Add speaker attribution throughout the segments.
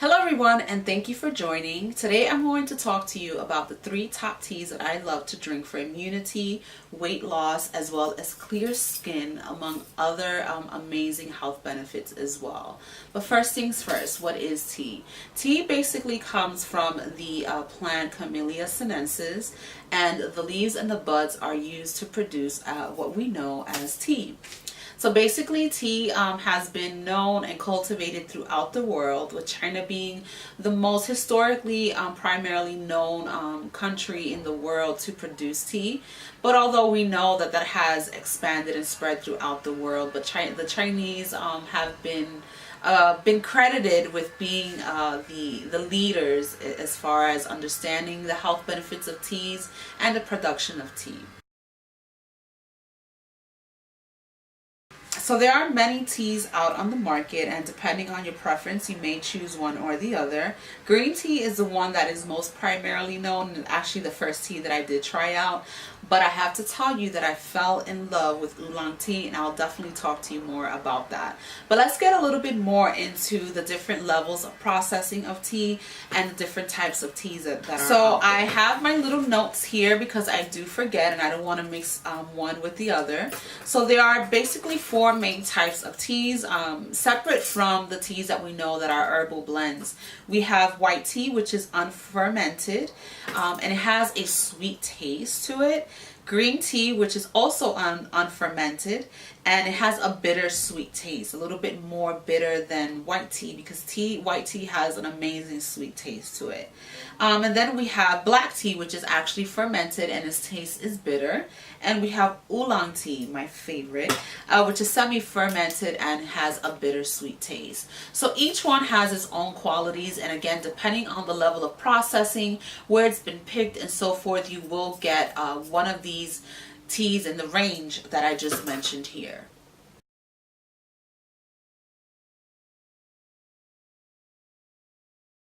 Speaker 1: Hello everyone, and thank you for joining. Today I'm going to talk to you about the 3 top teas that I love to drink for immunity, weight loss, as well as clear skin, among other amazing health benefits as well. But first things first, what is tea? Tea basically comes from the plant Camellia sinensis, and the leaves and the buds are used to produce what we know as tea. So basically, tea has been known and cultivated throughout the world, with China being the most historically primarily known country in the world to produce tea. But although we know that that has expanded and spread throughout the world, but the Chinese have been credited with being the leaders as far as understanding the health benefits of teas and the production of tea. So there are many teas out on the market, and depending on your preference, you may choose one or the other. Green tea is the one that is most primarily known, and actually the first tea that I did try out. But I have to tell you that I fell in love with oolong tea, and I'll definitely talk to you more about that. But let's get a little bit more into the different levels of processing of tea and the different types of teas that are So I have my little notes here because I do forget and I don't want to mix one with the other. So there are basically 4 main types of teas, separate from the teas that we know that are herbal blends. We have white tea, which is unfermented, and it has a sweet taste to it. Green tea, which is also unfermented, and it has a bitter sweet taste, a little bit more bitter than white tea, because white tea has an amazing sweet taste to it. And then we have black tea, which is actually fermented and its taste is bitter. And we have oolong tea, my favorite, which is semi-fermented and has a bittersweet taste. So each one has its own qualities, and again, depending on the level of processing, where it's been picked and so forth, you will get one of these teas in the range that I just mentioned here.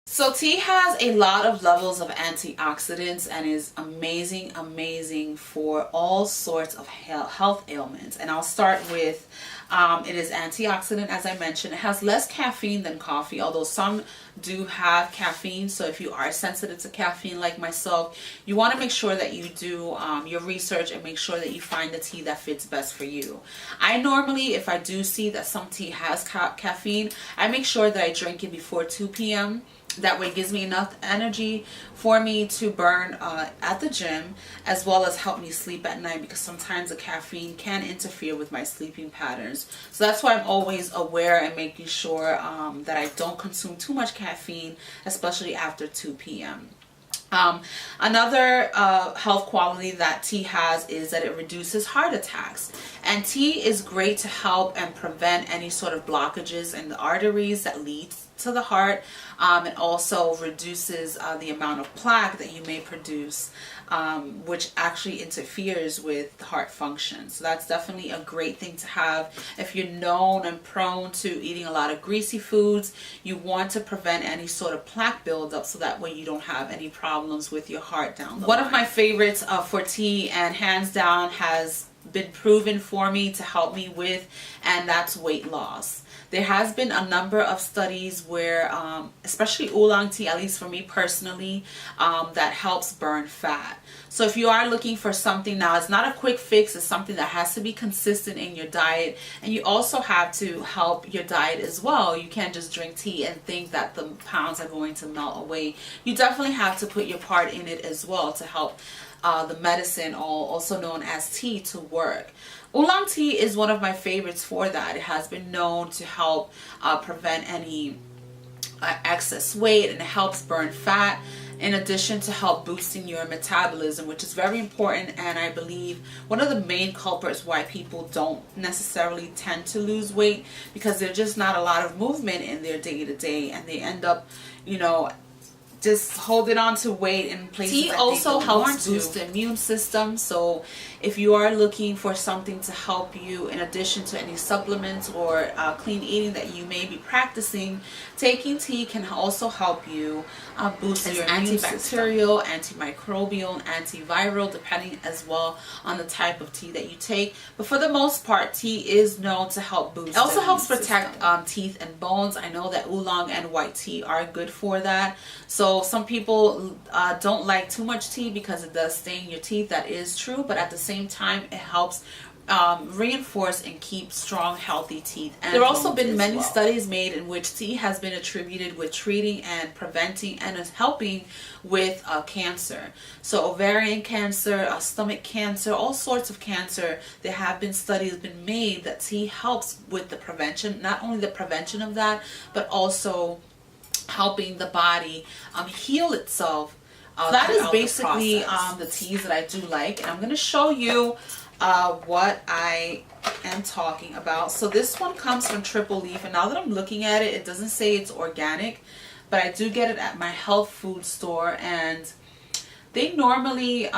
Speaker 1: So tea has a lot of levels of antioxidants and is amazing for all sorts of health ailments. And I'll start with, it is antioxidant, as I mentioned. It has less caffeine than coffee, although some do have caffeine. So if you are sensitive to caffeine like myself, you want to make sure that you do your research and make sure that you find the tea that fits best for you. I normally, if I do see that some tea has caffeine, I make sure that I drink it before 2 p.m. That way it gives me enough energy for me to burn at the gym, as well as help me sleep at night, because sometimes the caffeine can interfere with my sleeping patterns. So that's why I'm always aware and making sure that I don't consume too much caffeine, especially after 2 p.m. Another health quality that tea has is that it reduces heart attacks, and tea is great to help and prevent any sort of blockages in the arteries that lead to the heart. It also reduces the amount of plaque that you may produce, which actually interferes with heart function. So that's definitely a great thing to have. If you're known and prone to eating a lot of greasy foods, you want to prevent any sort of plaque buildup, so that way you don't have any problems with your heart down the line. One of my favorites for tea, and hands down has been proven for me to help me with, and that's weight loss. There has been a number of studies where, especially oolong tea, at least for me personally, that helps burn fat. So if you are looking for something, now it's not a quick fix, it's something that has to be consistent in your diet, and you also have to help your diet as well. You can't just drink tea and think that the pounds are going to melt away. You definitely have to put your part in it as well to help the medicine, also known as tea, to work. Oolong tea is one of my favorites for that. It has been known to help prevent any excess weight, and it helps burn fat, in addition to help boosting your metabolism, which is very important, and I believe one of the main culprits why people don't necessarily tend to lose weight, because there's just not a lot of movement in their day-to-day, and they end up, just holding on to weight in places. Tea also helps boost the immune system, so if you are looking for something to help you in addition to any supplements or clean eating that you may be practicing, taking tea can also help you boost your antibacterial, antimicrobial, and antiviral, depending as well on the type of tea that you take. But for the most part, tea is known to help boost. It also helps protect teeth and bones. I know that oolong and white tea are good for that. So some people don't like too much tea because it does stain your teeth. That is true, but at the same time, it helps reinforce and keep strong, healthy teeth. And there have also been many studies made in which tea has been attributed with treating and preventing and is helping with cancer. So ovarian cancer, stomach cancer, all sorts of cancer. There have been studies been made that tea helps with the prevention, not only the prevention of that, but also helping the body heal itself. That is basically the teas that I do like, and I'm going to show you what I am talking about. So this one comes from Triple Leaf, and now that I'm looking at it, it doesn't say it's organic, but I do get it at my health food store, and they normally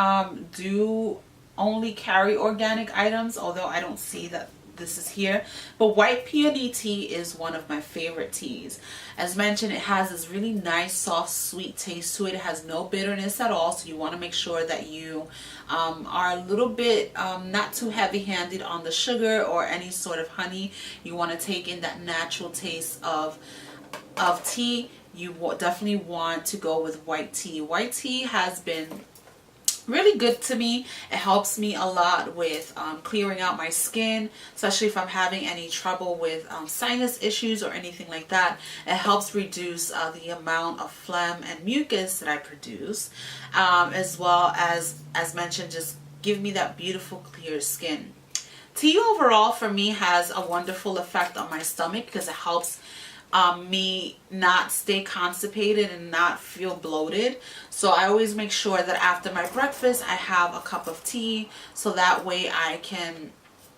Speaker 1: do only carry organic items, although I don't see that this is here. But white peony tea is one of my favorite teas. As mentioned, it has this really nice, soft, sweet taste to it. It has no bitterness at all, so you want to make sure that you are a little bit not too heavy-handed on the sugar or any sort of honey. You want to take in that natural taste of tea. You definitely want to go with white tea. White tea has been really good to me. It helps me a lot with clearing out my skin, especially if I'm having any trouble with sinus issues or anything like that. It helps reduce the amount of phlegm and mucus that I produce, as well as mentioned, just give me that beautiful clear skin. Tea overall for me has a wonderful effect on my stomach because it helps me not stay constipated and not feel bloated. So I always make sure that after my breakfast I have a cup of tea, so that way I can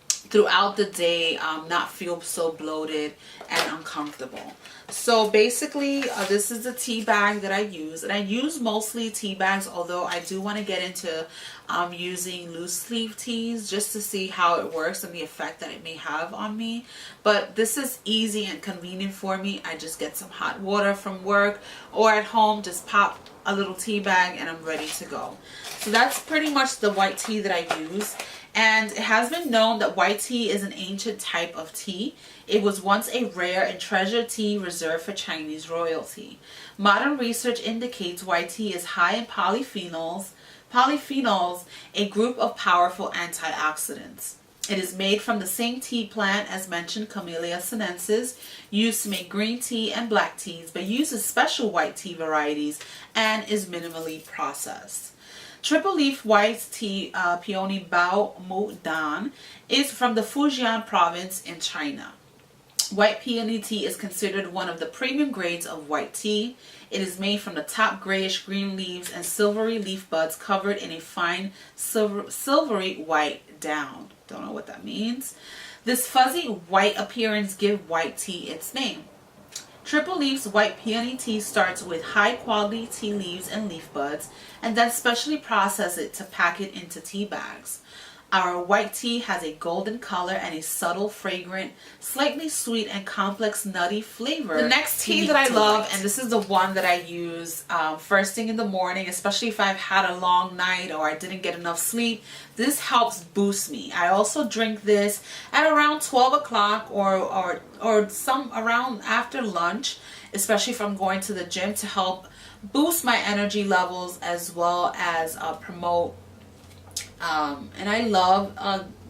Speaker 1: throughout the day not feel so bloated and uncomfortable. So basically this is the tea bag that I use, and I use mostly tea bags, although I do want to get into using loose leaf teas just to see how it works and the effect that it may have on me. But this is easy and convenient for me. I just get some hot water from work or at home, just pop a little tea bag and I'm ready to go. So that's pretty much the white tea that I use. And it has been known that white tea is an ancient type of tea. It was once a rare and treasured tea reserved for Chinese royalty. Modern research indicates white tea is high in polyphenols, a group of powerful antioxidants. It is made from the same tea plant as mentioned, Camellia sinensis, used to make green tea and black teas, but uses special white tea varieties and is minimally processed. Triple leaf white tea, Peony Bao Mu Dan, is from the Fujian province in China. White peony tea is considered one of the premium grades of white tea. It is made from the top grayish green leaves and silvery leaf buds covered in a fine silvery white down. Don't know what that means. This fuzzy white appearance gives white tea its name. Triple Leaf's white peony tea starts with high quality tea leaves and leaf buds and then specially process it to pack it into tea bags. Our white tea has a golden color and a subtle, fragrant, slightly sweet and complex nutty flavor. The next tea that I love, and this is the one that I use first thing in the morning, especially if I've had a long night or I didn't get enough sleep, this helps boost me. I also drink this at around 12 o'clock or some around after lunch, especially if I'm going to the gym, to help boost my energy levels as well as promote and I love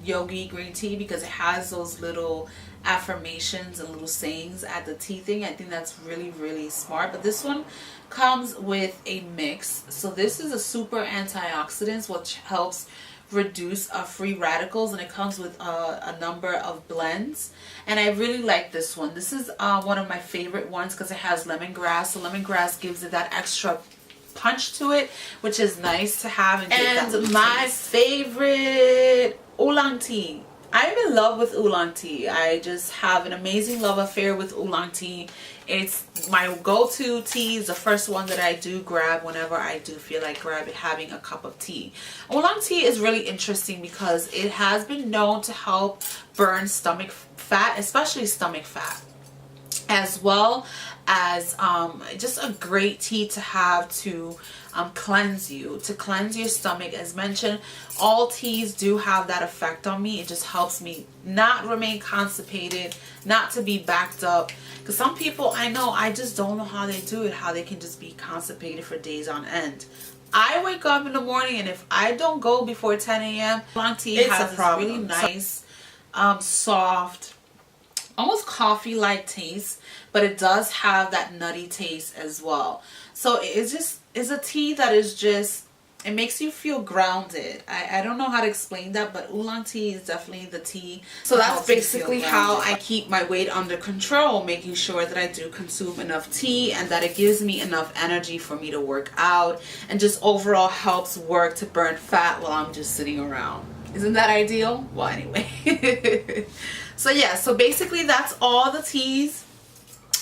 Speaker 1: Yogi green tea because it has those little affirmations and little sayings at the tea thing. I think that's really, really smart. But this one comes with a mix. So this is a super antioxidant, which helps reduce free radicals, and it comes with a number of blends, and I really like this one. This is one of my favorite ones because it has lemongrass. So lemongrass gives it that extra punch to it, which is nice to have. And my favorite oolong tea. I'm in love with oolong tea. I just have an amazing love affair with oolong tea. It's my go-to tea. Is the first one that I do grab whenever I do feel like having a cup of tea. Oolong tea is really interesting because it has been known to help burn stomach fat, especially stomach fat, as well as just a great tea to have to cleanse your stomach. As mentioned, all teas do have that effect on me. It just helps me not remain constipated, not to be backed up, because some people I know, I just don't know how they do it, how they can just be constipated for days on end. I wake up in the morning, and if I don't go before 10 a.m., oolong tea has this really nice soft, almost coffee-like taste, but it does have that nutty taste as well. So it's a tea that is just, it makes you feel grounded. I don't know how to explain that, but oolong tea is definitely the tea. So that's basically how I keep my weight under control, making sure that I do consume enough tea and that it gives me enough energy for me to work out, and just overall helps work to burn fat while I'm just sitting around. Isn't that ideal? Well, anyway. So yeah, so basically that's all the teas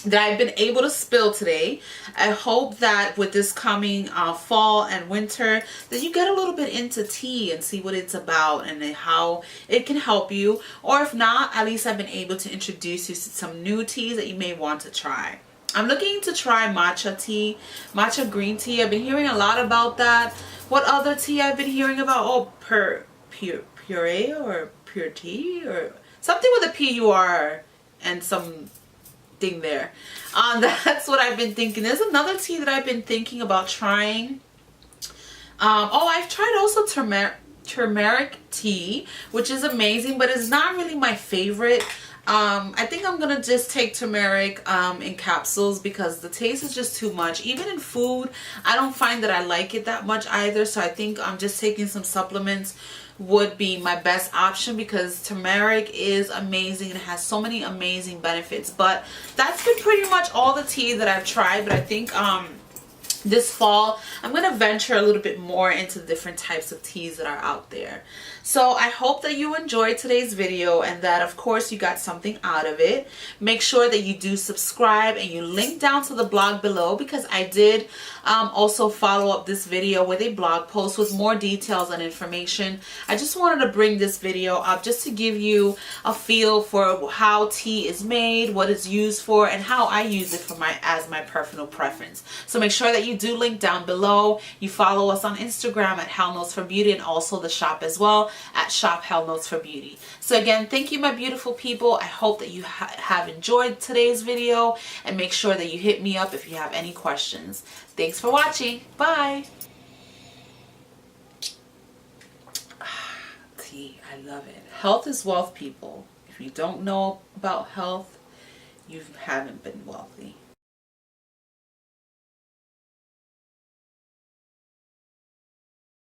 Speaker 1: that I've been able to spill today. I hope that with this coming fall and winter that you get a little bit into tea and see what it's about and how it can help you. Or if not, at least I've been able to introduce you to some new teas that you may want to try. I'm looking to try matcha tea, matcha green tea. I've been hearing a lot about that. What other tea I've been hearing about? Oh, puree or pure tea or something with a P-U-R and some thing there. That's what I've been thinking. There's another tea that I've been thinking about trying. Oh, I've tried also turmeric tea, which is amazing, but it's not really my favorite. I think I'm gonna just take turmeric in capsules because the taste is just too much. Even in food, I don't find that I like it that much either. So I think I'm just taking some supplements would be my best option, because turmeric is amazing and it has so many amazing benefits. But that's been pretty much all the tea that I've tried. But I think this fall I'm going to venture a little bit more into the different types of teas that are out there. So I hope that you enjoyed today's video and that of course you got something out of it. Make sure that you do subscribe and you link down to the blog below, because I did also follow up this video with a blog post with more details and information. I just wanted to bring this video up just to give you a feel for how tea is made, what it's used for, and how I use it for as my personal preference. So make sure that you do link down below. You follow us on Instagram at Hell Notes for Beauty, and also the shop as well at Shop Hell Notes for Beauty. So again, thank you my beautiful people. I hope that you have enjoyed today's video, and make sure that you hit me up if you have any questions. Thanks for watching. Bye. Tea, I love it. Health is wealth, people. If you don't know about health, you haven't been wealthy.